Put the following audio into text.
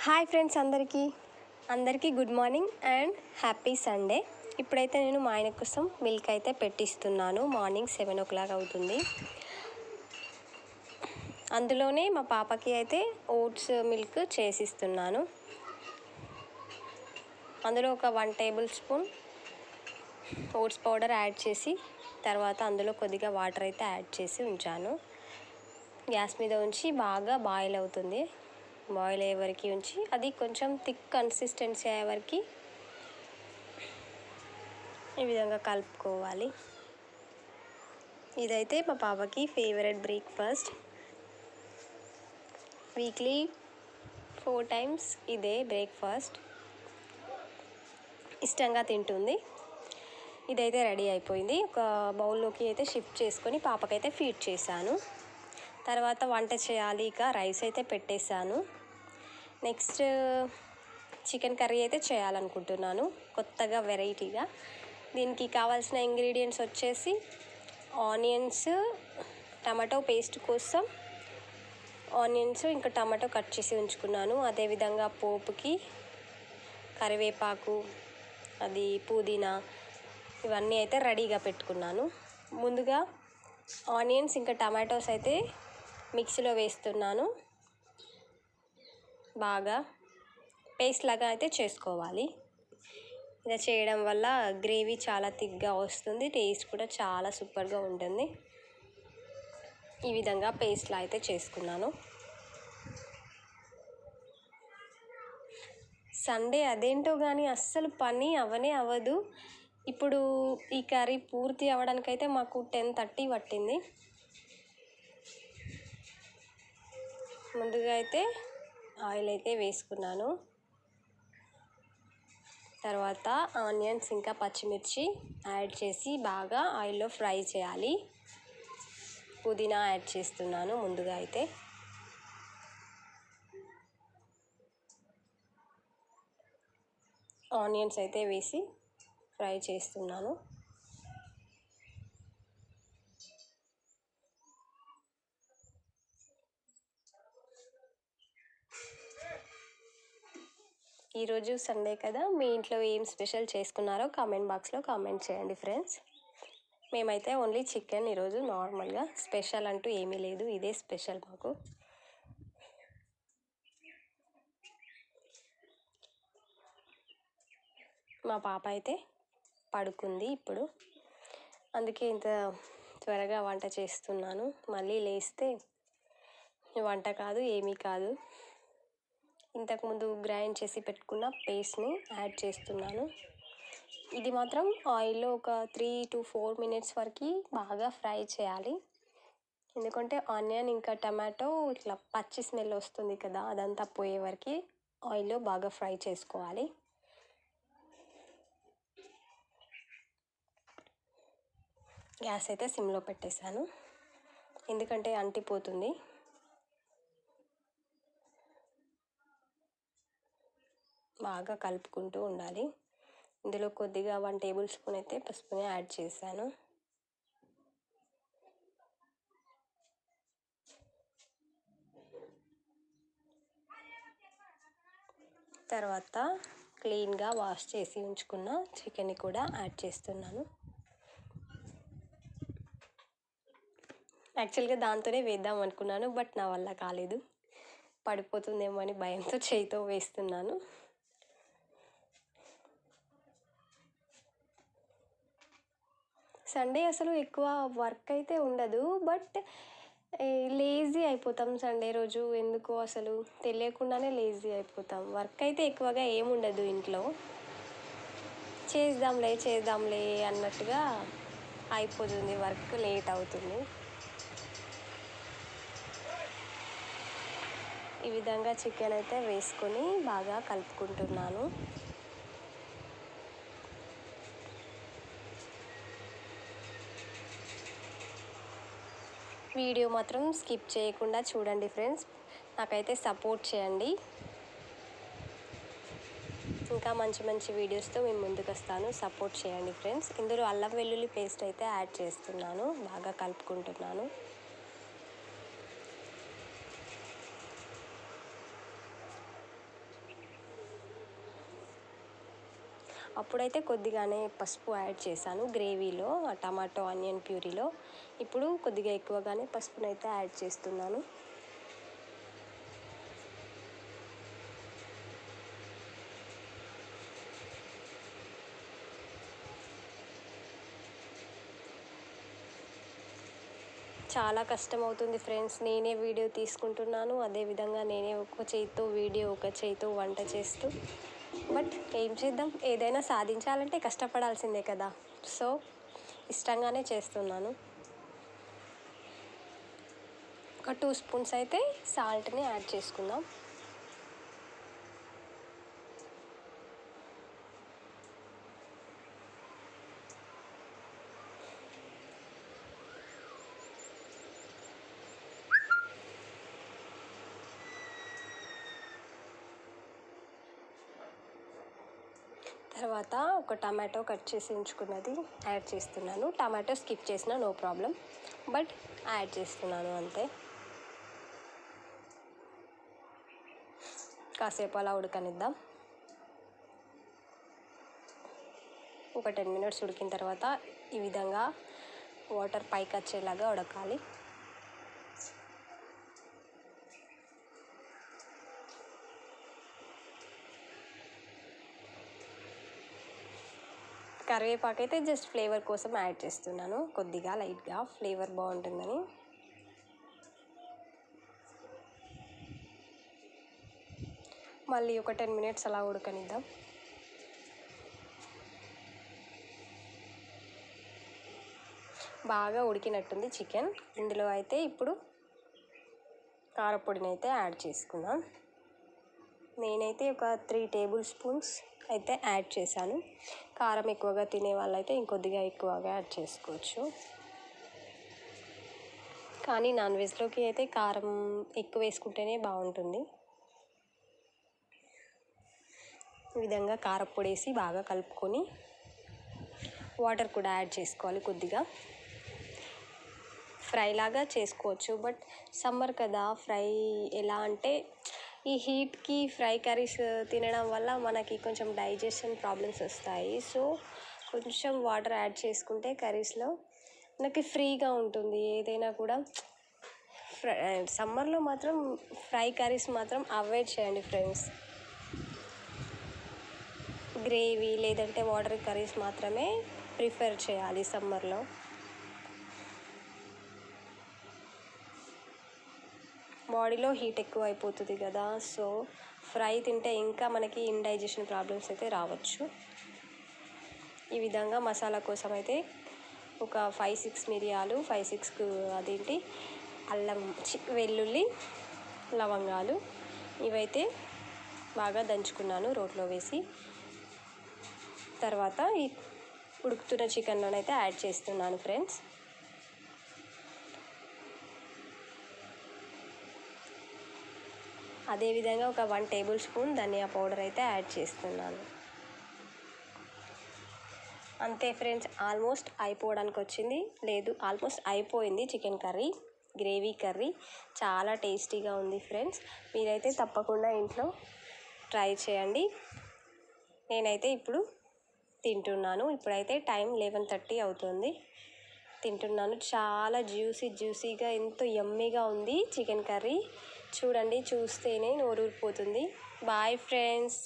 Hi friends, అందరికీ good morning and happy Sunday. ఇప్పుడైతే నేను మా ఆయన కోసం మిల్క్ అయితే పెట్టిస్తున్నాను. మార్నింగ్ 7 o'clock అవుతుంది. అందులోనే మా పాపకి అయితే ఓట్స్ మిల్క్ చేసిస్తున్నాను. అందులో ఒక 1 tablespoon ఓట్స్ పౌడర్ యాడ్ చేసి తర్వాత అందులో కొద్దిగా వాటర్ అయితే యాడ్ చేసి ఉంచాను. గ్యాస్ మీద ఉంచి బాగా బాయిల్ అవుతుంది. బాయిల్ అయ్యే వరకు ఉంచి అది కొంచెం థిక్ కన్సిస్టెన్సీ అయ్యే వరకు ఈ విధంగా కలుపుకోవాలి. ఇదైతే మా పాపకి ఫేవరెట్ బ్రేక్ఫాస్ట్. వీక్లీ 4 times ఇదే బ్రేక్ఫాస్ట్ ఇష్టంగా తింటుంది. ఇదైతే రెడీ అయిపోయింది. ఒక బౌల్లోకి అయితే షిఫ్ట్ చేసుకొని పాపకైతే ఫీడ్ చేశాను. తర్వాత వంట చేయాలి. ఇక రైస్ అయితే పెట్టేశాను. నెక్స్ట్ చికెన్ కర్రీ అయితే చేయాలనుకుంటున్నాను, కొత్తగా వెరైటీగా. దీనికి కావాల్సిన ఇంగ్రీడియంట్స్ వచ్చేసి ఆనియన్స్, టమాటో పేస్ట్ కోసం ఆనియన్స్ ఇంకా టమాటో కట్ చేసి ఉంచుకున్నాను. అదేవిధంగా పోపుకి కరివేపాకు, అది పుదీనా, ఇవన్నీ అయితే రెడీగా పెట్టుకున్నాను. ముందుగా ఆనియన్స్ ఇంకా టమాటోస్ అయితే మిక్సీలో వేస్తున్నాను. బాగా పేస్ట్ లాగా అయితే చేసుకోవాలి. ఇలా చేయడం వల్ల గ్రేవీ చాలా థిక్గా వస్తుంది, టేస్ట్ కూడా చాలా సూపర్గా ఉంటుంది. ఈ విధంగా పేస్ట్లా అయితే చేసుకున్నాను. సండే అదేంటో కానీ అస్సలు పని అవ్వదు. ఇప్పుడు ఈ కర్రీ పూర్తి అవ్వడానికైతే మాకు 10:30 పట్టింది. ముందుగా అయితే ఆయిల్ అయితే వేసుకున్నాను. తర్వాత ఆనియన్స్ ఇంకా పచ్చిమిర్చి యాడ్ చేసి బాగా ఆయిల్లో ఫ్రై చేయాలి. పుదీనా యాడ్ చేస్తున్నాను. ముందుగా అయితే ఆనియన్స్ అయితే వేసి ఫ్రై చేస్తున్నాను. ఈరోజు సండే కదా, మీ ఇంట్లో ఏం స్పెషల్ చేసుకున్నారో కామెంట్ బాక్స్లో కామెంట్ చేయండి ఫ్రెండ్స్. మేమైతే ఓన్లీ చికెన్ ఈరోజు. నార్మల్గా స్పెషల్ అంటూ ఏమీ లేదు, ఇదే స్పెషల్ మాకు. మా పాప అయితే పడుకుంది ఇప్పుడు, అందుకే ఇంత త్వరగా వంట చేస్తున్నాను. మళ్ళీ లేస్తే వంట కాదు, ఏమీ కాదు. ఇంతకుముందు గ్రైండ్ చేసి పెట్టుకున్న పేస్ట్ని యాడ్ చేస్తున్నాను. ఇది మాత్రం ఆయిల్లో ఒక 3 to 4 minutes వరకు బాగా ఫ్రై చేయాలి. ఎందుకంటే ఆనియన్ ఇంకా టమాటో ఇట్లా పచ్చి స్మెల్ వస్తుంది కదా, అదంతా పోయే వరకు ఆయిల్లో బాగా ఫ్రై చేసుకోవాలి. గ్యాస్ అయితే సిమ్లో పెట్టేశాను, ఎందుకంటే అంటిపోతుంది. బాగా కలుపుకుంటూ ఉండాలి. ఇందులో కొద్దిగా 1 tablespoon అయితే పసుపుని యాడ్ చేశాను. తర్వాత క్లీన్గా వాష్ చేసి ఉంచుకున్న చికెన్ని కూడా యాడ్ చేస్తున్నాను. యాక్చువల్గా దాంతోనే వేద్దాం అనుకున్నాను, బట్ నా వల్ల కాలేదు. పడిపోతుందేమో అని భయంతో చేయితో వేస్తున్నాను. సండే అసలు ఎక్కువ వర్క్ అయితే ఉండదు, బట్ లేజీ అయిపోతాం సండే రోజు. ఎందుకో అసలు తెలియకుండానే లేజీ అయిపోతాం. వర్క్ అయితే ఎక్కువగా ఏముండదు ఇంట్లో, చేద్దాంలే అన్నట్టుగా అయిపోతుంది. వర్క్ లేట్ అవుతుంది. ఈ విధంగా చికెన్ అయితే వేసుకొని బాగా కలుపుకుంటున్నాను. వీడియో మాత్రం స్కిప్ చేయకుండా చూడండి ఫ్రెండ్స్, నాకైతే సపోర్ట్ చేయండి. ఇంకా మంచి వీడియోస్తో మేము ముందుకు వస్తాను, సపోర్ట్ చేయండి ఫ్రెండ్స్. ఇందులో అల్లం వెల్లుల్లి పేస్ట్ అయితే యాడ్ చేస్తున్నాను, బాగా కలుపుకుంటున్నాను. అప్పుడైతే కొద్దిగానే పసుపు యాడ్ చేశాను గ్రేవీలో, టమాటో ఆనియన్ ప్యూరీలో. ఇప్పుడు కొద్దిగా ఎక్కువగానే పసుపునైతే యాడ్ చేస్తున్నాను. చాలా కష్టం అవుతుంది ఫ్రెండ్స్. నేనే వీడియో తీసుకుంటున్నాను, అదేవిధంగా నేనే ఒక చేతితో వీడియో, ఒక చేతితో వంట చేస్తూ. బట్ ఏం చేద్దాం, ఏదైనా సాధించాలంటే కష్టపడాల్సిందే కదా. సో ఇష్టంగానే చేస్తున్నాను. ఒక 2 స్పూన్స్ అయితే సాల్ట్ని యాడ్ చేసుకుందాం. తర్వాత ఒక టమాటో కట్ చేసి ఉంచుకున్నది యాడ్ చేస్తున్నాను. టమాటో స్కిప్ చేసిన నో ప్రాబ్లం, బట్ యాడ్ చేస్తున్నాను అంతే. కాసేపు అలా ఉడకనిద్దాం. ఒక 10 మినిట్స్ ఉడికిన తర్వాత ఈ విధంగా వాటర్ పైకి వచ్చేలాగా ఉడకాలి. కరివేపాకు అయితే జస్ట్ ఫ్లేవర్ కోసం యాడ్ చేస్తున్నాను, కొద్దిగా లైట్గా ఫ్లేవర్ బాగుంటుందని. మళ్ళీ ఒక 10 మినిట్స్ అలా ఉడకనిద్దాం. బాగా ఉడికినట్టుంది చికెన్. ఇందులో అయితే ఇప్పుడు కారపొడిని అయితే యాడ్ చేసుకుందాం. నేనైతే ఒక 3 టేబుల్ స్పూన్స్ అయితే యాడ్ చేశాను. కారం ఎక్కువగా తినే వాళ్ళైతే ఇంకొద్దిగా ఎక్కువగా యాడ్ చేసుకోవచ్చు. కానీ నాన్ వెజ్లోకి అయితే కారం ఎక్కువ వేసుకుంటేనే బాగుంటుంది. ఈ విధంగా కారపొడి వేసి బాగా కలుపుకొని వాటర్ కూడా యాడ్ చేసుకోవాలి కొద్దిగా. ఫ్రై లాగా చేసుకోవచ్చు, బట్ సమ్మర్ కదా, ఫ్రై ఎలా అంటే ఈ హీట్కి ఫ్రై కర్రీస్ తినడం వల్ల మనకి కొంచెం డైజెషన్ ప్రాబ్లమ్స్ వస్తాయి. సో కొంచెం వాటర్ యాడ్ చేసుకుంటే కర్రీస్లో మనకి ఫ్రీగా ఉంటుంది ఏదైనా కూడా. సమ్మర్లో మాత్రం ఫ్రై కర్రీస్ మాత్రం అవాయిడ్ చేయండి ఫ్రెండ్స్. గ్రేవీ లేదంటే వాటర్ కర్రీస్ మాత్రమే ప్రిఫర్ చేయాలి సమ్మర్లో. బాడీలో హీట్ ఎక్కువ అయిపోతుంది కదా, సో ఫ్రై తింటే ఇంకా మనకి ఇండైజెషన్ ప్రాబ్లమ్స్ అయితే రావచ్చు. ఈ విధంగా మసాలా కోసం అయితే ఒక 5-6 మిరియాలు, 5-6 అదేంటి అల్లం, వెల్లుల్లి, లవంగాలు ఇవైతే బాగా దంచుకున్నాను రోట్లో వేసి. తర్వాత ఈ ఉడుకుతున్న చికెన్లోనైతే యాడ్ చేస్తున్నాను ఫ్రెండ్స్. అదేవిధంగా ఒక 1 టేబుల్ స్పూన్ ధనియా పౌడర్ అయితే యాడ్ చేస్తున్నాను. అంతే ఫ్రెండ్స్, ఆల్మోస్ట్ అయిపోవడానికి వచ్చింది, లేదు ఆల్మోస్ట్ అయిపోయింది చికెన్ కర్రీ, గ్రేవీ కర్రీ. చాలా టేస్టీగా ఉంది ఫ్రెండ్స్. మీరైతే తప్పకుండా ఇంట్లో ట్రై చేయండి. నేనైతే ఇప్పుడు తింటున్నాను. ఇప్పుడైతే టైం 11:30 అవుతుంది. తింటున్నాను. చాలా జ్యూసీగా ఎంతో యమ్మీగా ఉంది చికెన్ కర్రీ. చూడండి, చూస్తేనే నోరూరిపోతుంది. Bye friends.